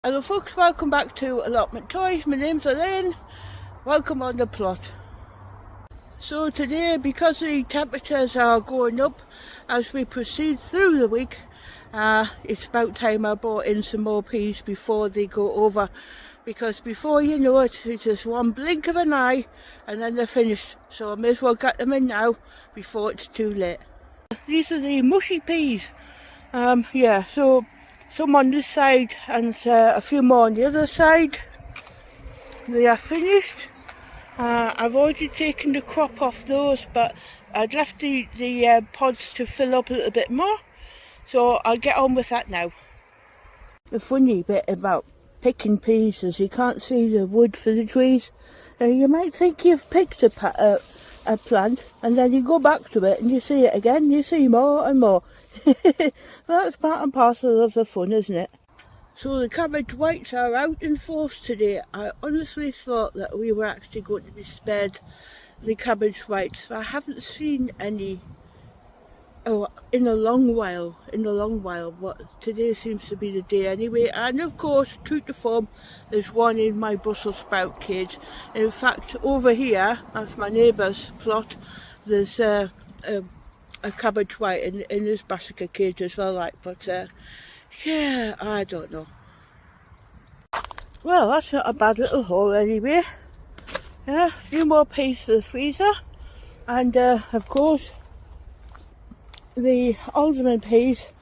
Hello folks, welcome back to Allotment Toy. My name's Elaine. Welcome on the plot. So today, because the temperatures are going up as we proceed through the week, it's about time I brought in some more peas before they go over, because before you know it, it's just one blink of an eye and then they're finished. So I may as well get them in now before it's too late. These are the mushy peas. So some on this side and a few more on the other side. They are finished. I've already taken the crop off those, but I'd left the pods to fill up a little bit more, so I'll get on with that now. The funny bit about picking peas is you can't see the wood for the trees. You might think you've picked a plant, and then you go back to it and you see it again, you see more and more. That's part and parcel of the fun, isn't it? So the cabbage whites are out in force today. I honestly thought that we were actually going to be spared the cabbage whites. I haven't seen any in a long while, but today seems to be the day anyway. And of course, true to form, there's one in my Brussels sprout cage. In fact, over here, at my neighbour's plot, there's a cabbage white in this brassica cage as well, yeah, I don't know. Well, that's not a bad little haul anyway. Yeah, a few more peas for the freezer, and of course the alderman peas.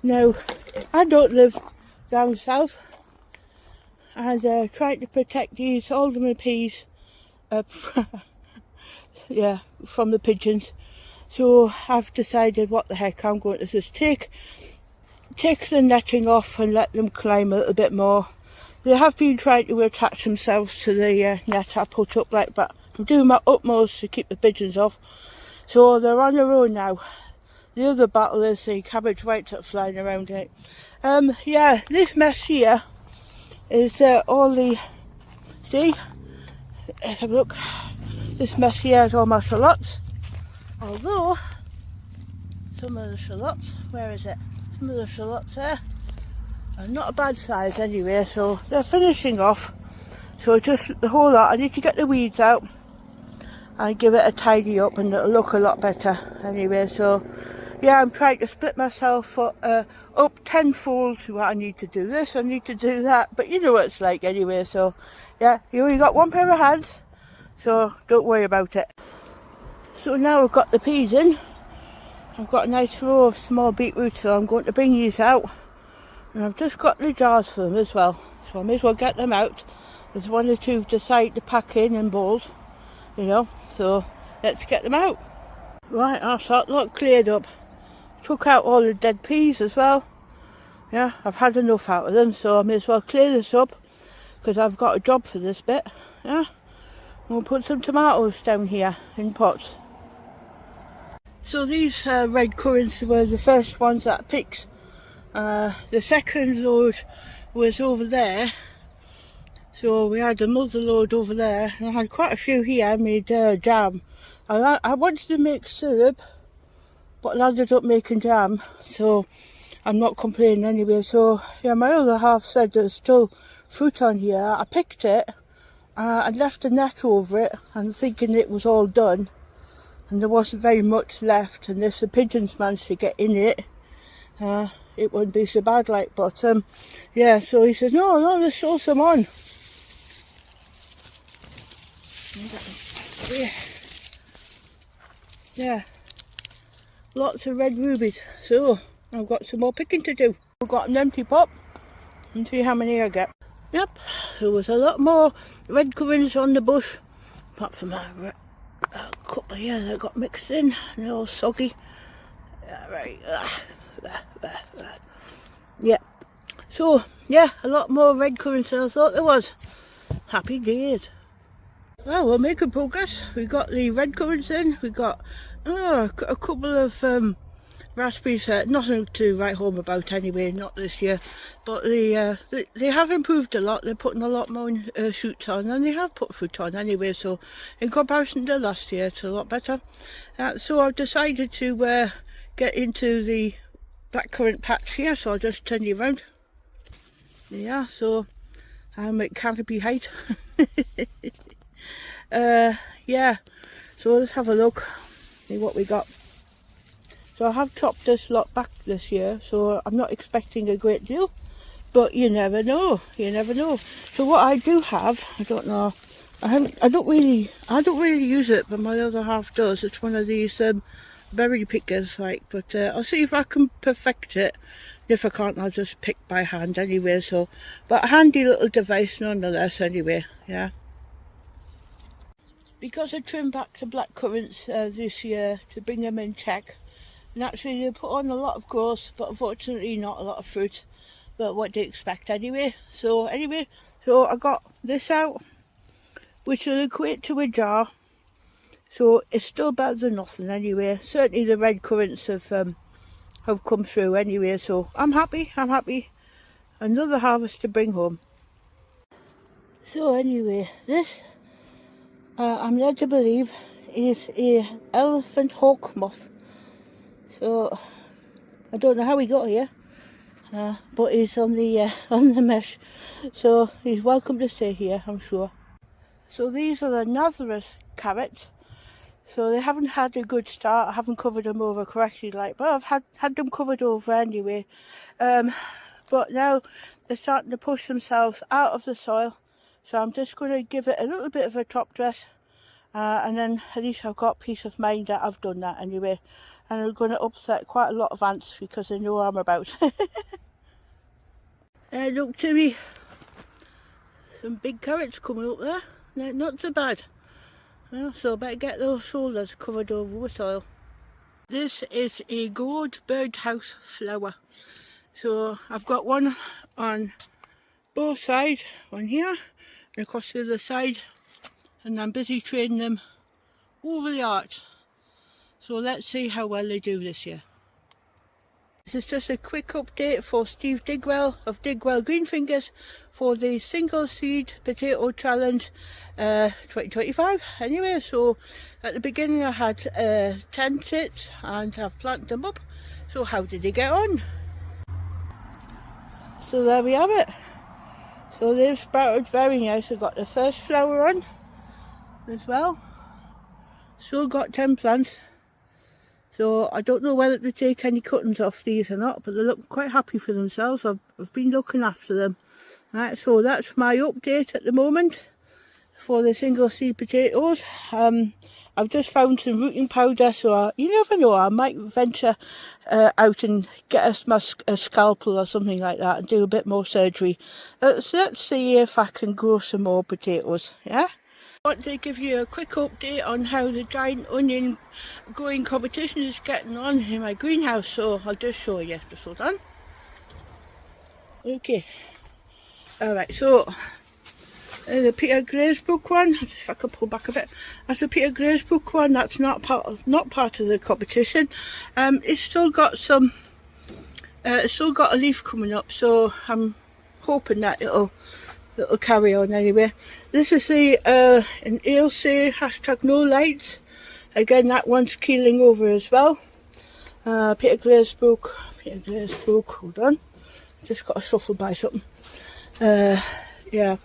Now, I don't live down south, and trying to protect these alderman peas from the pigeons. So I've decided, what the heck, I'm going to just take the netting off and let them climb a little bit more. They have been trying to attach themselves to the net I put up, but I'm doing my utmost to keep the pigeons off. So they're on their own now. The other battle is the cabbage whites that are flying around it. This mess here is all the... See? Let's have a look. This mess here is all my shallots. Although, some of the shallots, where is it? Some of the shallots there are not a bad size anyway, so they're finishing off. So just the whole lot, I need to get the weeds out and give it a tidy up, and it'll look a lot better anyway. So yeah, I'm trying to split myself up tenfold. To what I need to do this, I need to do that, but you know what it's like anyway. So yeah, you only got one pair of hands, so don't worry about it. So now I've got the peas in, I've got a nice row of small beetroot, so I'm going to bring these out, and I've just got the jars for them as well, so I may as well get them out. There's one or two decided to pack in bowls, so let's get them out. Right, that's that lot cleared up. Took out all the dead peas as well. Yeah, I've had enough out of them, so I may as well clear this up, because I've got a job for this bit. Yeah, we'll put some tomatoes down here in pots. So these red currants were the first ones that I picked. The second load was over there. So we had another load over there, and I had quite a few here. I made jam. And I wanted to make syrup, but I ended up making jam. So I'm not complaining anyway. So yeah, my other half said there's still fruit on here. I picked it. I left a net over it, and thinking it was all done. And there wasn't very much left, and if the pigeons managed to get in it, it wouldn't be so bad but yeah, so he says, no, there's still some on. Yeah, lots of red rubies, so I've got some more picking to do. I've got an empty pot, and see how many I get. Yep, so there's a lot more red currants on the bush, apart from a couple here that got mixed in, and they're all soggy. Right. Yeah, so yeah, a lot more red currants than I thought there was. Happy days. Well, we're making progress. We got the red currants in, we got a couple of raspberries, nothing to write home about anyway, not this year, but they have improved a lot. They're putting a lot more shoots on, and they have put fruit on anyway, so in comparison to last year it's a lot better. So I've decided to get into the blackcurrant patch here, so I'll just turn you around. Yeah, so I'm at canopy height. Yeah, so let's have a look, see what we got. So I have chopped this lot back this year, so I'm not expecting a great deal, but you never know, you never know. So what I do have, I don't know, I don't really use it, but my other half does. It's one of these berry pickers, like, but I'll see if I can perfect it. If I can't, I'll just pick by hand anyway. So, but a handy little device nonetheless anyway, yeah. Because I trimmed back the blackcurrants this year to bring them in check, naturally they put on a lot of growth, but unfortunately not a lot of fruit. But what do you expect anyway? So I got this out, which will equate to a jar. So it's still better than nothing anyway. Certainly the red currants have come through anyway, so I'm happy. Another harvest to bring home. So anyway, this I'm led to believe is a elephant hawk moth. So I don't know how he got here, but he's on the mesh, so he's welcome to stay here, I'm sure. So these are the Nazareth carrots. So they haven't had a good start. I haven't covered them over correctly, but I've had them covered over anyway. But now they're starting to push themselves out of the soil. So I'm just going to give it a little bit of a top dress. And then at least I've got peace of mind that I've done that anyway. And I'm going to upset quite a lot of ants because they know I'm about. Look to me. Some big carrots coming up there. Not so bad. Well, so I better get those shoulders covered over with soil. This is a gourd birdhouse flower. So I've got one on both sides, one here and across the other side, and I'm busy training them over the arch. So let's see how well they do this year. This is just a quick update for Steve Digwell of Digwell Greenfingers for the single seed potato challenge 2025 anyway. So at the beginning I had 10 chits and I've planted them up. So how did they get on? So there we have it. So they've sprouted very nice. I've got the first flower on as well. Still got 10 plants. So I don't know whether to take any cuttings off these or not, but they look quite happy for themselves. I've been looking after them. Right, so that's my update at the moment for the single seed potatoes. I've just found some rooting powder, so you never know, I might venture out and get a scalpel or something like that and do a bit more surgery. So let's see if I can grow some more potatoes, yeah? I want to give you a quick update on how the giant onion growing competition is getting on in my greenhouse, so I'll just show you. Just hold on. Okay. Alright, so the Peter Glazebrook one, if I can pull back a bit, that's the Peter Glazebrook one. That's not part of the competition. It's still got a leaf coming up, so I'm hoping that it'll carry on anyway. This is the an Ailsa hashtag no lights. Again, that one's keeling over as well. Peter Glazebrook, hold on, just got to shuffle by something. Yeah,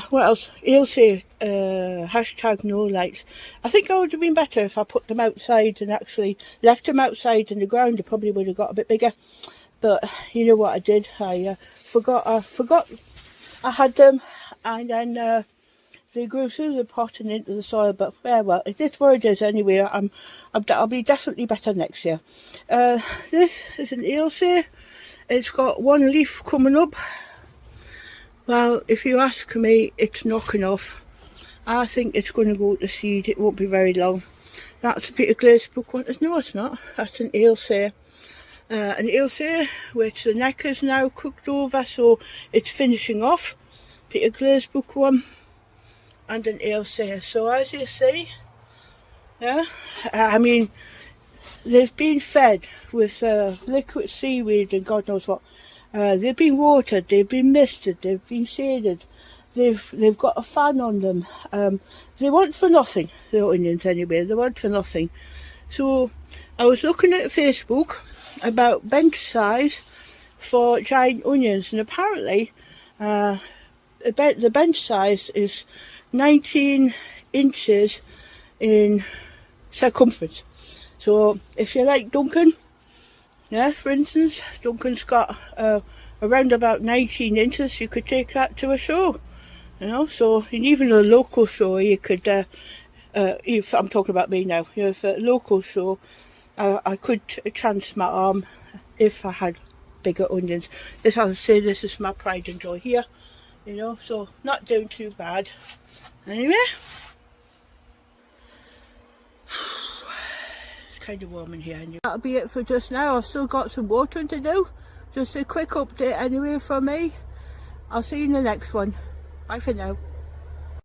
what else? Ailsa hashtag no lights. I think it would have been better if I put them outside and actually left them outside in the ground. They probably would have got a bit bigger, but you know what I did, I forgot I had them, and then they grew through the pot and into the soil. But well, it is what it is anyway. I'll be definitely better next year. This is an Ailsa. It's got one leaf coming up. Well, if you ask me, it's knocking off. I think it's going to go to seed. It won't be very long. That's a Peter Glazebrook one. No, it's not. That's an Ailsa. An Ailsa, which the neck is now cooked over, so it's finishing off. Peter Glazebrook one, and an Ailsa. So as you see, yeah, I mean, they've been fed with liquid seaweed and God knows what. They've been watered, they've been misted, they've been shaded. They've got a fan on them. They want for nothing, the onions anyway. They want for nothing. So I was looking at Facebook about bench size for giant onions, and apparently the bench size is 19 inches in circumference. So if you like Duncan, yeah, for instance, Duncan's got around about 19 inches, you could take that to a show, you know. So in even a local show you could, if I'm talking about me now, you know, if a local show, I could chance my arm if I had bigger onions. This, as I say, this is my pride and joy here, you know, so not doing too bad. Anyway, it's kind of warm in here. That'll be it for just now. I've still got some watering to do. Just a quick update anyway from me. I'll see you in the next one. Bye for now.